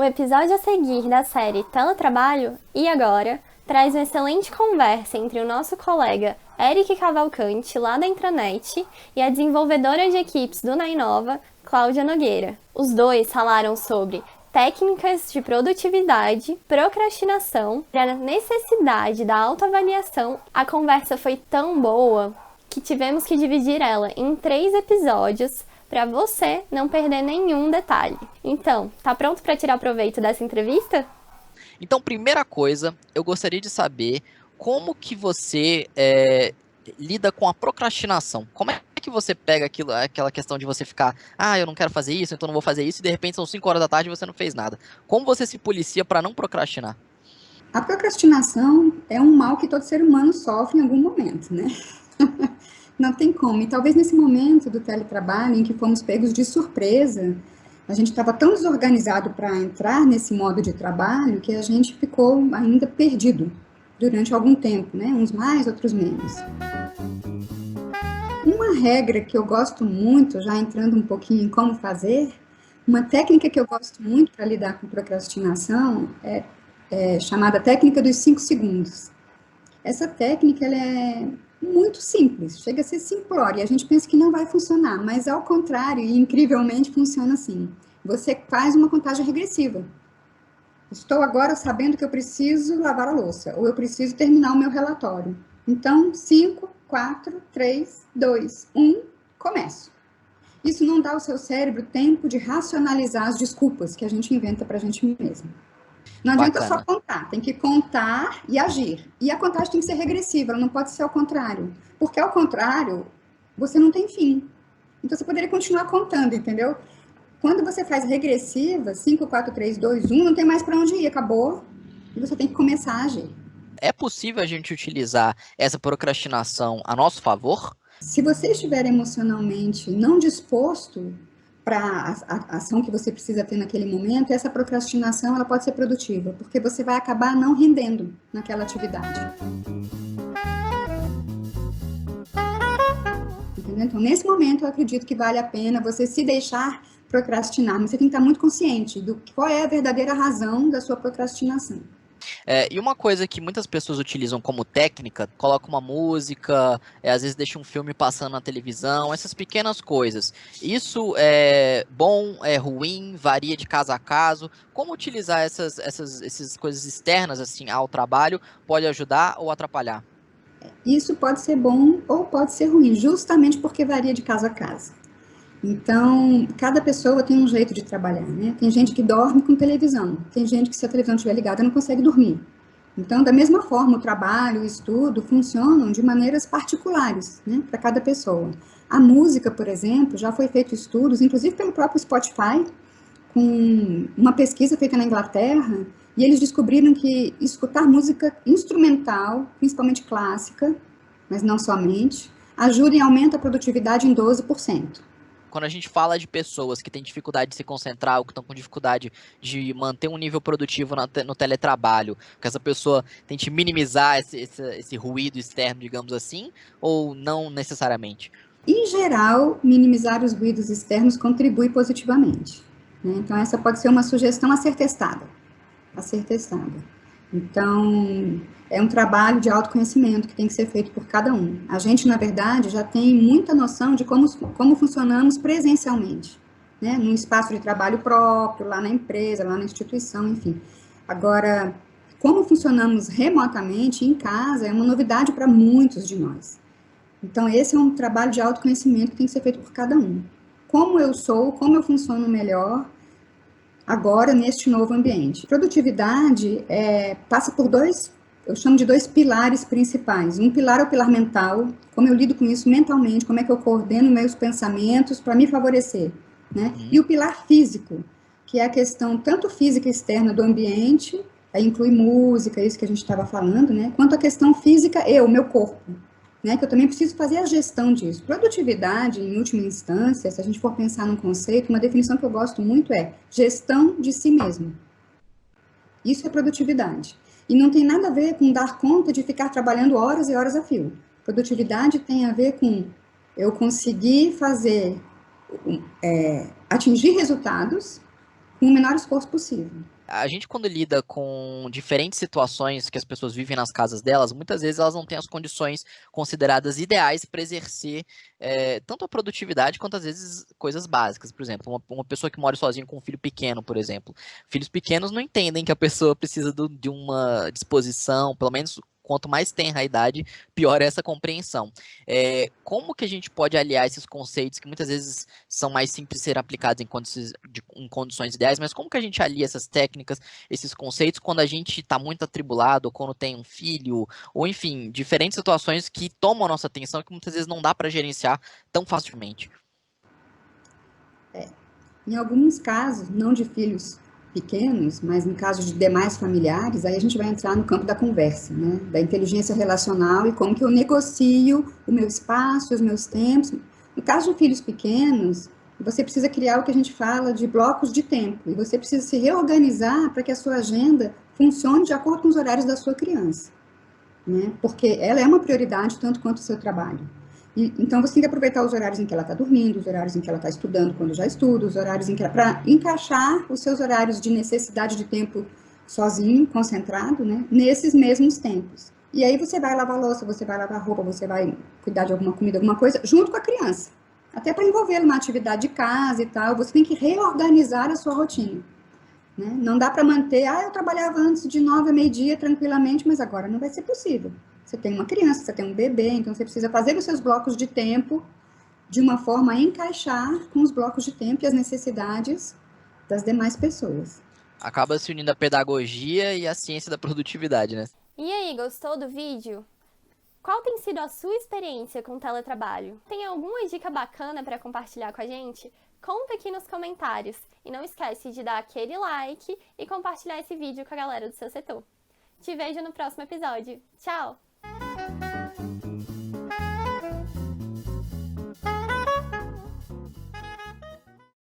episódio a seguir da série Teletrabalho, E Agora, traz uma excelente conversa entre o nosso colega Eric Cavalcante, lá da Intranet, e a desenvolvedora de equipes do Nainova, Cláudia Nogueira. Os dois falaram sobre técnicas de produtividade, procrastinação e a necessidade da autoavaliação. A conversa foi tão boa que tivemos que dividir ela em 3 episódios para você não perder nenhum detalhe. Então, tá pronto para tirar proveito dessa entrevista? Então, primeira coisa, eu gostaria de saber como que você lida com a procrastinação. Como é que você pega aquela questão de você ficar, eu não quero fazer isso, então não vou fazer isso, e de repente são 5 horas da tarde e você não fez nada. Como você se policia para não procrastinar? A procrastinação é um mal que todo ser humano sofre em algum momento, né? Não tem como. E talvez nesse momento do teletrabalho, em que fomos pegos de surpresa, a gente estava tão desorganizado para entrar nesse modo de trabalho que a gente ficou ainda perdido durante algum tempo, né? Uns mais, outros menos. Uma regra que eu gosto muito, já entrando um pouquinho em como fazer, uma técnica que eu gosto muito para lidar com procrastinação é chamada técnica dos 5 segundos. Essa técnica ela é muito simples, chega a ser simplória, a gente pensa que não vai funcionar, mas ao contrário, e incrivelmente funciona assim. Você faz uma contagem regressiva. Estou agora sabendo que eu preciso lavar a louça, ou eu preciso terminar o meu relatório. Então, 5, 4, 3, 2, 1, começo. Isso não dá ao seu cérebro tempo de racionalizar as desculpas que a gente inventa para a gente mesmo. Não adianta só contar, tem que contar e agir. E a contagem tem que ser regressiva, ela não pode ser ao contrário. Porque ao contrário, você não tem fim. Então você poderia continuar contando, entendeu? Quando você faz regressiva, 5, 4, 3, 2, 1, não tem mais para onde ir, acabou. E você tem que começar a agir. É possível a gente utilizar essa procrastinação a nosso favor? Se você estiver emocionalmente não disposto para a ação que você precisa ter naquele momento, essa procrastinação ela pode ser produtiva, porque você vai acabar não rendendo naquela atividade. Entendeu? Então, nesse momento, eu acredito que vale a pena você se deixar procrastinar, mas você tem que estar muito consciente do qual é a verdadeira razão da sua procrastinação. E uma coisa que muitas pessoas utilizam como técnica, coloca uma música, às vezes deixa um filme passando na televisão, essas pequenas coisas. Isso é bom, é ruim, varia de caso a caso. Como utilizar essas coisas externas assim ao trabalho pode ajudar ou atrapalhar? Isso pode ser bom ou pode ser ruim, justamente porque varia de caso a caso. Então, cada pessoa tem um jeito de trabalhar, né? Tem gente que dorme com televisão, tem gente que se a televisão estiver ligada não consegue dormir. Então, da mesma forma, o trabalho, o estudo funcionam de maneiras particulares, né, para cada pessoa. A música, por exemplo, já foi feito estudos, inclusive pelo próprio Spotify, com uma pesquisa feita na Inglaterra, e eles descobriram que escutar música instrumental, principalmente clássica, mas não somente, ajuda e aumenta a produtividade em 12%. Quando a gente fala de pessoas que têm dificuldade de se concentrar ou que estão com dificuldade de manter um nível produtivo no teletrabalho, que essa pessoa tente minimizar esse ruído externo, digamos assim, ou não necessariamente? Em geral, minimizar os ruídos externos contribui positivamente, né? Então, essa pode ser uma sugestão a ser testada. Então, é um trabalho de autoconhecimento que tem que ser feito por cada um. A gente, na verdade, já tem muita noção de como funcionamos presencialmente, né? Num espaço de trabalho próprio, lá na empresa, lá na instituição, enfim. Agora, como funcionamos remotamente, em casa, é uma novidade para muitos de nós. Então, esse é um trabalho de autoconhecimento que tem que ser feito por cada um. Como eu sou, como eu funciono melhor agora neste novo ambiente. Produtividade passa por eu chamo de 2 pilares principais. Um pilar é o pilar mental, como eu lido com isso mentalmente, como é que eu coordeno meus pensamentos para me favorecer, né? E o pilar físico, que é a questão tanto física externa do ambiente, aí inclui música, isso que a gente estava falando, né? Quanto a questão física, meu corpo, né, que eu também preciso fazer a gestão disso. Produtividade, em última instância, se a gente for pensar num conceito, uma definição que eu gosto muito é gestão de si mesmo. Isso é produtividade. E não tem nada a ver com dar conta de ficar trabalhando horas e horas a fio. Produtividade tem a ver com eu conseguir atingir resultados com o menor esforço possível. A gente, quando lida com diferentes situações que as pessoas vivem nas casas delas, muitas vezes elas não têm as condições consideradas ideais para exercer tanto a produtividade quanto às vezes coisas básicas. Por exemplo, uma pessoa que mora sozinha com um filho pequeno, por exemplo. Filhos pequenos não entendem que a pessoa precisa de uma disposição, pelo menos quanto mais tenra a idade, pior é essa compreensão. Como que a gente pode aliar esses conceitos que muitas vezes são mais simples de ser aplicados em condições ideais, mas como que a gente alia essas técnicas, esses conceitos, quando a gente está muito atribulado, ou quando tem um filho, ou enfim, diferentes situações que tomam a nossa atenção e que muitas vezes não dá para gerenciar tão facilmente? Em alguns casos, não de filhos pequenos, mas no caso de demais familiares, aí a gente vai entrar no campo da conversa, né? Da inteligência relacional e como que eu negocio o meu espaço, os meus tempos. No caso de filhos pequenos, você precisa criar o que a gente fala de blocos de tempo, e você precisa se reorganizar para que a sua agenda funcione de acordo com os horários da sua criança, né? Porque ela é uma prioridade tanto quanto o seu trabalho. Então, você tem que aproveitar os horários em que ela está dormindo, os horários em que ela está estudando, quando já estuda, os horários em que ela... para encaixar os seus horários de necessidade de tempo sozinho, concentrado, né? Nesses mesmos tempos. E aí você vai lavar louça, você vai lavar roupa, você vai cuidar de alguma comida, alguma coisa, junto com a criança. Até para envolver numa atividade de casa e tal, você tem que reorganizar a sua rotina, né? Não dá para manter, eu trabalhava antes de 9 a meio-dia tranquilamente, mas agora não vai ser possível. Você tem uma criança, você tem um bebê, então você precisa fazer os seus blocos de tempo de uma forma a encaixar com os blocos de tempo e as necessidades das demais pessoas. Acaba se unindo a pedagogia e a ciência da produtividade, né? E aí, gostou do vídeo? Qual tem sido a sua experiência com o teletrabalho? Tem alguma dica bacana para compartilhar com a gente? Conta aqui nos comentários. E não esquece de dar aquele like e compartilhar esse vídeo com a galera do seu setor. Te vejo no próximo episódio. Tchau!